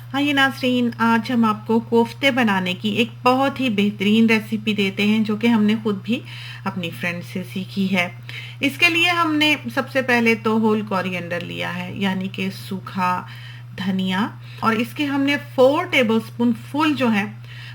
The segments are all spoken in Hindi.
हाँ ये नाज़रीन, आज हम आपको कोफ्ते बनाने की एक बहुत ही बेहतरीन रेसिपी देते हैं जो कि हमने खुद भी अपनी फ्रेंड से सीखी है। इसके लिए हमने सबसे पहले तो होल कोरिएंडर लिया है, यानी कि सूखा धनिया, और इसके हमने 4 टेबलस्पून फुल जो है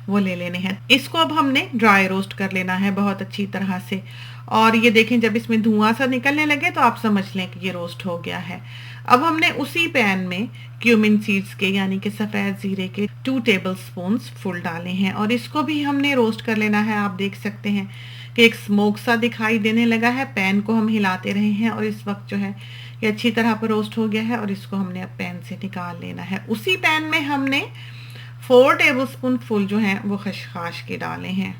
वो ले लेने हैं। इसको अब हमने ड्राई रोस्ट कर लेना है बहुत अच्छी तरह से। और ये देखें, जब इसमें धुआं सा निकलने लगे तो आप समझ लें कि ये रोस्ट हो गया है। अब हमने उसी पैन में क्यूमिन सीड्स के यानी कि सफ़ेद ज़ीरे के 2 टेबलस्पून फुल डाले हैं और इसको भी हमने रोस्ट कर लेना है। आप देख सकते हैं कि एक स्मोक सा दिखाई देने लगा है। पैन को हम हिलाते रहे हैं और इस वक्त जो है ये अच्छी तरह पर रोस्ट हो गया है और इसको हमने अब पैन से निकाल लेना है। उसी पैन में हमने 4 टेबलस्पून फुल जो हैं वो खसखस के डाले हैं,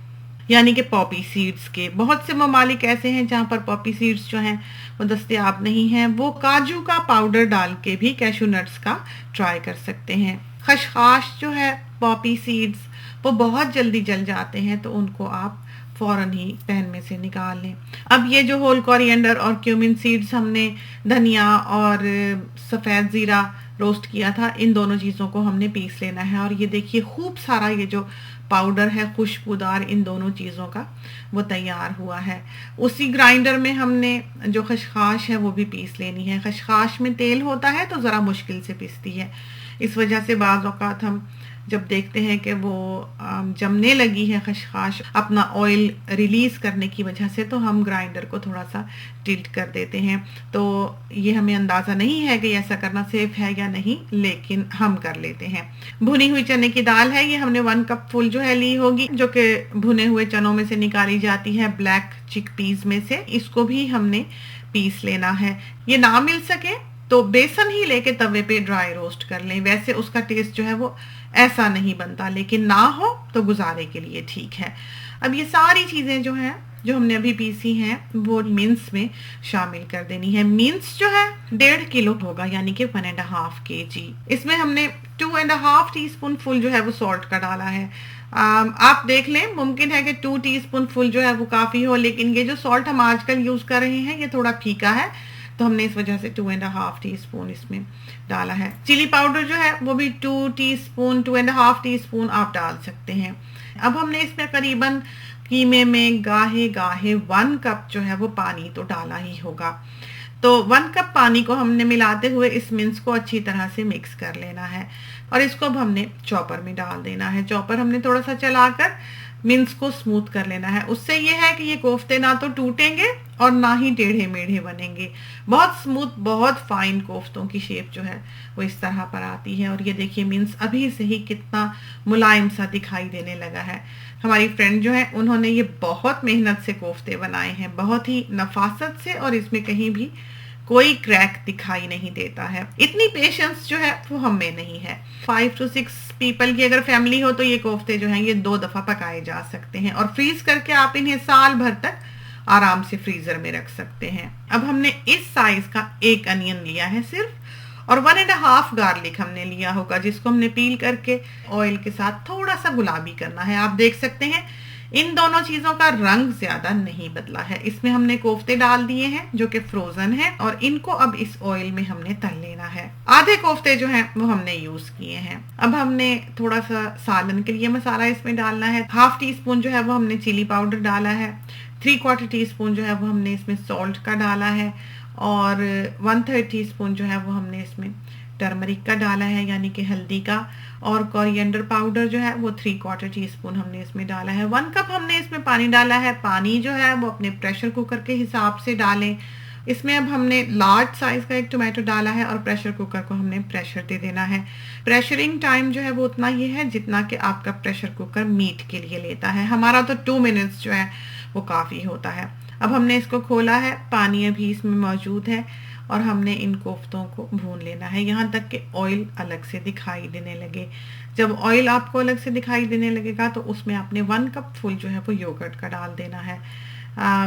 यानी कि पॉपी सीड्स के। बहुत से ममालिक ऐसे हैं जहाँ पर पॉपी सीड्स जो हैं वो दस्तयाब नहीं हैं, वो काजू का पाउडर डाल के भी कैशू नट्स का ट्राई कर सकते हैं। खसखस जो है, पॉपी सीड्स, वो बहुत जल्दी जल जाते हैं, तो उनको आप फ़ौरन ही पैन में से निकाल लें। अब ये जो होल कोरिएंडर और क्यूमिन सीड्स हमने धनिया और सफ़ेद ज़ीरा रोस्ट किया था, इन दोनों चीज़ों को हमने पीस लेना है। और ये देखिए खूब सारा ये जो पाउडर है खुशबूदार इन दोनों चीज़ों का वो तैयार हुआ है। उसी ग्राइंडर में हमने जो खसखस है वो भी पीस लेनी है। खसखस में तेल होता है तो ज़रा मुश्किल से पिसती है, इस वजह से बाज़ औक़ात हम जब देखते हैं कि वो जमने लगी है खसखस अपना ऑयल रिलीज़ करने की वजह से, तो हम ग्राइंडर को थोड़ा सा टिल्ट कर देते हैं। तो ये हमें अंदाज़ा नहीं है कि ऐसा करना सेफ है या नहीं, लेकिन हम कर लेते हैं। भुनी हुई चने की दाल है, ये हमने 1 कप फुल जो है ली होगी, जो कि भुने हुए चनों में से निकाली जाती है, ब्लैक चिकपीस में से। इसको भी हमने पीस लेना है। ये ना मिल सके तो बेसन ही लेके तवे पे ड्राई रोस्ट कर लें। वैसे उसका टेस्ट जो है वो ऐसा नहीं बनता, लेकिन ना हो तो गुजारे के लिए ठीक है। अब ये सारी चीज़ें जो हैं जो हमने अभी पीसी हैं वो मिन्स में शामिल कर देनी है। मिन्स जो है 1.5 किलो होगा, यानी कि 1.5 kg। इसमें हमने 2.5 टीस्पून फुल जो है वो सॉल्ट का डाला है। आप देख लें, मुमकिन है कि 2 टीस्पून फुल जो है वो काफ़ी हो, लेकिन ये जो सॉल्ट हम आजकल यूज़ कर रहे हैं ये थोड़ा फीका है, तो हमने इस वजह से 2.5 टीस्पून इसमें डाला है। चिली पाउडर जो है वो भी 2 टीस्पून 2.5 टीस्पून आप डाल सकते हैं। अब हमने इसमें करीबन कीमे में गाहे गाहे 1 कप जो है वो पानी तो डाला ही होगा। तो 1 कप पानी को हमने मिलाते हुए इस मिन्स को अच्छी तरह से मिक्स कर लेना है और इसको अब हमने चॉपर में डाल देना है। चॉपर हमने थोड़ा सा चलाकर मिन्स को स्मूथ कर लेना है। उससे ये है कि ये कोफ्ते ना तो टूटेंगे और ना ही टेढ़े मेढ़े बनेंगे। बहुत स्मूथ, बहुत फाइन कोफ्तों की शेप जो है वो इस तरह पर आती है। और ये देखिए मिन्स अभी से ही कितना मुलायम सा दिखाई देने लगा है। हमारी फ्रेंड जो है उन्होंने ये बहुत मेहनत से कोफ्ते बनाए हैं, बहुत ही नफासत से, और इसमें कहीं भी कोई क्रैक दिखाई नहीं देता है। इतनी पेशेंस जो है वो हम में नहीं है। 5 to 6 पीपल की अगर फैमिली हो तो ये कोफ्ते जो हैं ये 2 दफ़ा पकाए जा सकते हैं और फ्रीज करके आप इन्हें साल भर तक आराम से फ्रीजर में रख सकते हैं। अब हमने इस साइज का 1 अनियन लिया है सिर्फ, और 1.5 गार्लिक हमने लिया होगा, जिसको हमने पील करके ऑयल के साथ थोड़ा सा गुलाबी करना है। आप देख सकते हैं इन दोनों चीज़ों का रंग ज़्यादा नहीं बदला है। इसमें हमने कोफ्ते डाल दिए हैं जो कि फ्रोज़न हैं और इनको अब इस ऑयल में हमने तल लेना है। आधे कोफ्ते जो हैं वो हमने यूज़ किए हैं। अब हमने थोड़ा सा सालन के लिए मसाला इसमें डालना है। 1/2 टीस्पून जो है वो हमने चिली पाउडर डाला है, 3/4 टीस्पून जो है वो हमने इसमें सॉल्ट का डाला है, और 1/3 टीस्पून जो है वो हमने इसमें टर्मरिक का डाला है, यानी कि हल्दी का, और कोरिएंडर पाउडर जो है वो 3/4 टीस्पून हमने इसमें डाला है। 1 कप हमने इसमें पानी डाला है। पानी जो है वो अपने प्रेशर कुकर के हिसाब से डालें। इसमें अब हमने लार्ज साइज का एक टोमेटो डाला है और प्रेशर कुकर को हमने प्रेशर दे देना है। प्रेशरिंग टाइम जो है वो उतना ही है जितना कि आपका प्रेशर कुकर मीट के लिए लेता है। हमारा तो 2 मिनट्स जो है वो काफ़ी होता है। अब हमने इसको खोला है, पानी अभी इसमें मौजूद है और हमने इन कोफ्तों को भून लेना है यहाँ तक कि ऑयल अलग से दिखाई देने लगे। जब ऑयल आपको अलग से दिखाई देने लगेगा तो उसमें आपने 1 कप फुल जो है वो योगर्ट का डाल देना है,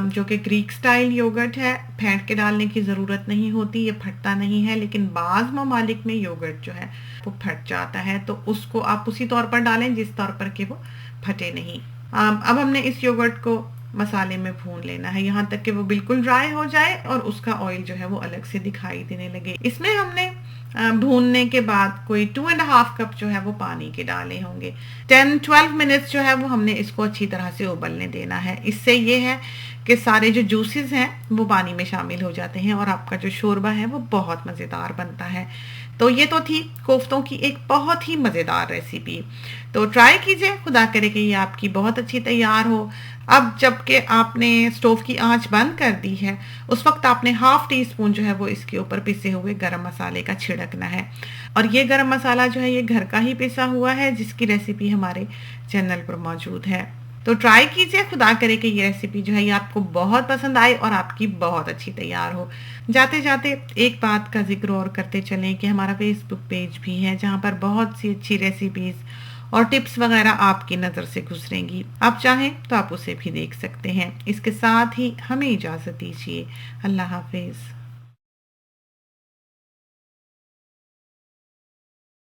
जो कि ग्रीक स्टाइल योगर्ट है। फेंट के डालने की ज़रूरत नहीं होती, ये फटता नहीं है, लेकिन बाज़ ममालिक में योगर्ट जो है वो फट जाता है, तो उसको आप उसी तौर पर डालें जिस तौर पर कि वो फटे नहीं। अब हमने इस योगर्ट को मसाले में भून लेना है यहाँ तक कि वो बिल्कुल ड्राई हो जाए और उसका ऑयल जो है वो अलग से दिखाई देने लगे। इसमें हमने भूनने के बाद कोई 2.5 कप जो है वो पानी के डाले होंगे। 10-12 मिनट्स जो है वो हमने इसको अच्छी तरह से उबलने देना है। इससे ये है कि सारे जो जूसेस हैं वो पानी में शामिल हो जाते हैं और आपका जो शोरबा है वो बहुत मज़ेदार बनता है। तो ये तो थी कोफ्तों की एक बहुत ही मज़ेदार रेसिपी। तो ट्राई कीजिए, खुदा करे कि ये आपकी बहुत अच्छी तैयार हो। अब जबकि आपने स्टोव की आंच बंद कर दी है, उस वक्त आपने हाफ टी स्पून जो है वो इसके ऊपर पिसे हुए गरम मसाले का छिड़कना है। और ये गरम मसाला जो है ये घर का ही पिसा हुआ है, जिसकी रेसिपी हमारे चैनल पर मौजूद है। तो ट्राई कीजिए, खुदा करे कि ये रेसिपी जो है ये आपको बहुत पसंद आए और आपकी बहुत अच्छी तैयार हो। जाते जाते एक बात का जिक्र और करते चलें कि हमारा फेसबुक पेज भी है, जहाँ पर बहुत सी अच्छी रेसिपीज़ और टिप्स वगैरह आपकी नज़र से गुजरेंगी। आप चाहें तो आप उसे भी देख सकते हैं। इसके साथ ही हमें इजाज़त दीजिए। अल्लाह हाफिज़।